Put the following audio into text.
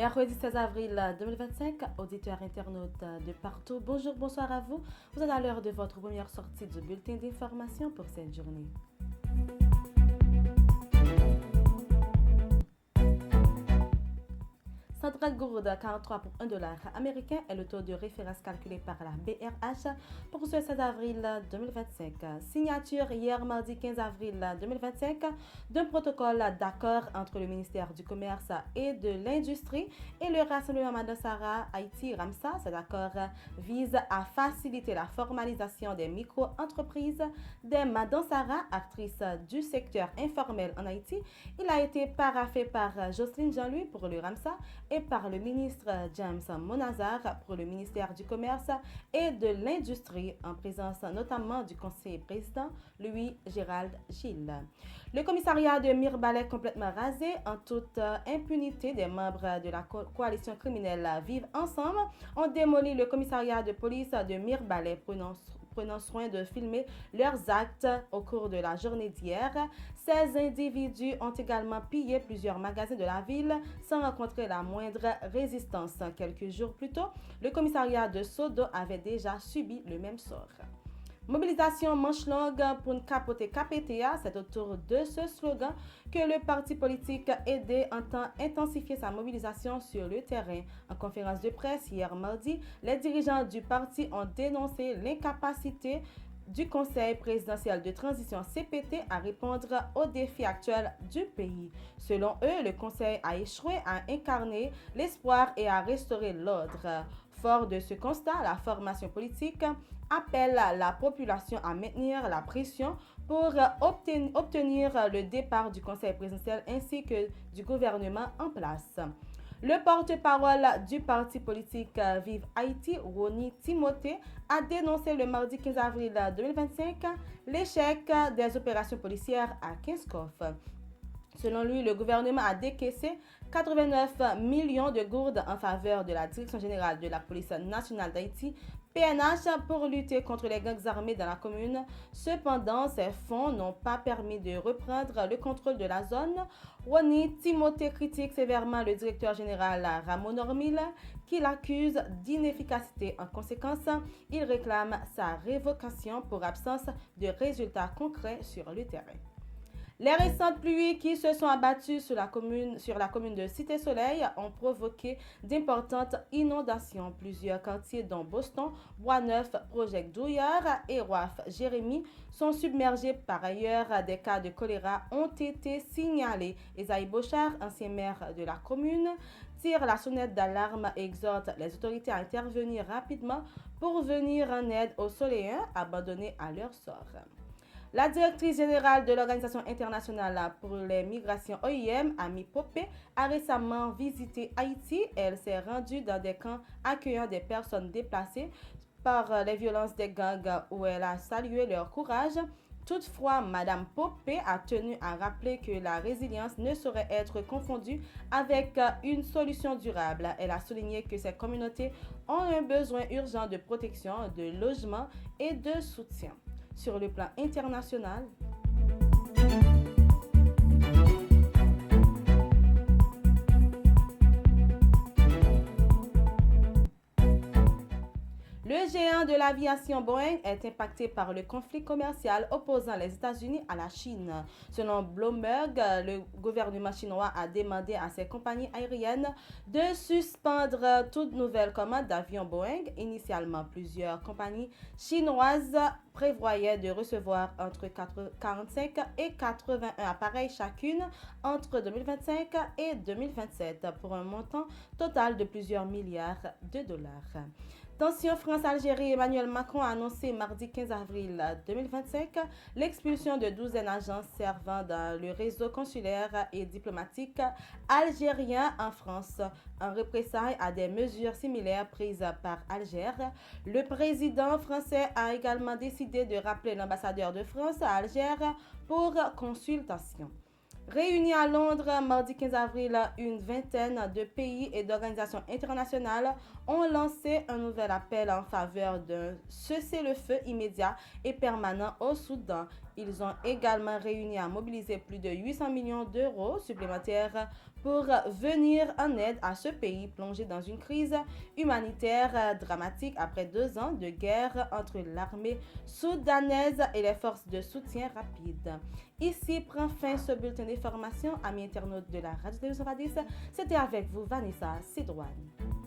Mercredi 16 avril 2025, auditeurs internautes de partout, bonjour, bonsoir à vous. Vous êtes à l'heure de votre première sortie du bulletin d'information pour cette journée. Centrale Gourde 43 pour $1 américain est le taux de référence calculé par la BRH pour ce 16 avril 2025. Signature hier mardi 15 avril 2025 d'un protocole d'accord entre le ministère du Commerce et de l'Industrie et le Rassemblement Madansara Haïti Ramsa. Cet accord vise à faciliter la formalisation des micro-entreprises des Madansara, actrices du secteur informel en Haïti. Il a été paraphé par Jocelyne Jean-Louis pour le Ramsa et par le ministre James Monazar pour le ministère du Commerce et de l'Industrie, en présence notamment du conseiller président Louis-Gérald Gilles. Le commissariat de Mirbalais complètement rasé en toute impunité. Des membres de la coalition criminelle Vivre Ensemble ont démoli le commissariat de police de Mirbalais, prenant soin de filmer leurs actes au cours de la journée d'hier. Ces individus ont également pillé plusieurs magasins de la ville sans rencontrer la moindre résistance. Quelques jours plus tôt, le commissariat de Sodo avait déjà subi le même sort. Mobilisation manche longue pour une capoter KPTA, c'est autour de ce slogan que le parti politique aidé entend intensifier sa mobilisation sur le terrain. En conférence de presse hier mardi, les dirigeants du parti ont dénoncé l'incapacité du Conseil présidentiel de transition CPT à répondre aux défis actuels du pays. Selon eux, le Conseil a échoué à incarner l'espoir et à restaurer l'ordre. Fort de ce constat, la formation politique appelle la population à maintenir la pression pour obtenir le départ du Conseil présidentiel ainsi que du gouvernement en place. Le porte-parole du parti politique Vive Haïti, Rony Timothée, a dénoncé le mardi 15 avril 2025 l'échec des opérations policières à Kinskoff. Selon lui, le gouvernement a décaissé 89 millions de gourdes en faveur de la Direction générale de la police nationale d'Haïti, PNH, pour lutter contre les gangs armés dans la commune. Cependant, ces fonds n'ont pas permis de reprendre le contrôle de la zone. Rony Timothée critique sévèrement le directeur général Ramon Ormil, qui l'accuse d'inefficacité. En conséquence, il réclame sa révocation pour absence de résultats concrets sur le terrain. Les récentes pluies qui se sont abattues sur la commune de Cité-Soleil ont provoqué d'importantes inondations. Plusieurs quartiers dont Boston, Bois-Neuf, Project Douillard et Roif Jérémy sont submergés. Par ailleurs, des cas de choléra ont été signalés. Esaïe Bochard, ancien maire de la commune, tire la sonnette d'alarme et exhorte les autorités à intervenir rapidement pour venir en aide aux Soléens abandonnés à leur sort. La directrice générale de l'Organisation internationale pour les migrations OIM, Amy Poppé, a récemment visité Haïti. Elle s'est rendue dans des camps accueillant des personnes déplacées par les violences des gangs où elle a salué leur courage. Toutefois, Mme Poppé a tenu à rappeler que la résilience ne saurait être confondue avec une solution durable. Elle a souligné que ces communautés ont un besoin urgent de protection, de logement et de soutien. Sur le plan international, le géant de l'aviation Boeing est impacté par le conflit commercial opposant les États-Unis à la Chine. Selon Bloomberg, le gouvernement chinois a demandé à ses compagnies aériennes de suspendre toute nouvelle commande d'avions Boeing. Initialement, plusieurs compagnies chinoises prévoyaient de recevoir entre 45 et 81 appareils chacune entre 2025 et 2027 pour un montant total de plusieurs milliards de dollars. Tension France-Algérie, Emmanuel Macron a annoncé mardi 15 avril 2025 l'expulsion de 12 agents servant dans le réseau consulaire et diplomatique algérien en France, en représailles à des mesures similaires prises par Alger. Le président français a également décidé de rappeler l'ambassadeur de France à Alger pour consultation. Réunis à Londres mardi 15 avril, une vingtaine de pays et d'organisations internationales ont lancé un nouvel appel en faveur d'un cessez-le-feu immédiat et permanent au Soudan. Ils ont également réuni à mobiliser plus de 800 millions d'euros supplémentaires pour venir en aide à ce pays plongé dans une crise humanitaire dramatique après 2 ans de guerre entre l'armée soudanaise et les forces de soutien rapide. Ici prend fin ce bulletin d'information, amis internautes de la Radio 210. C'était avec vous Vanessa Sidouane.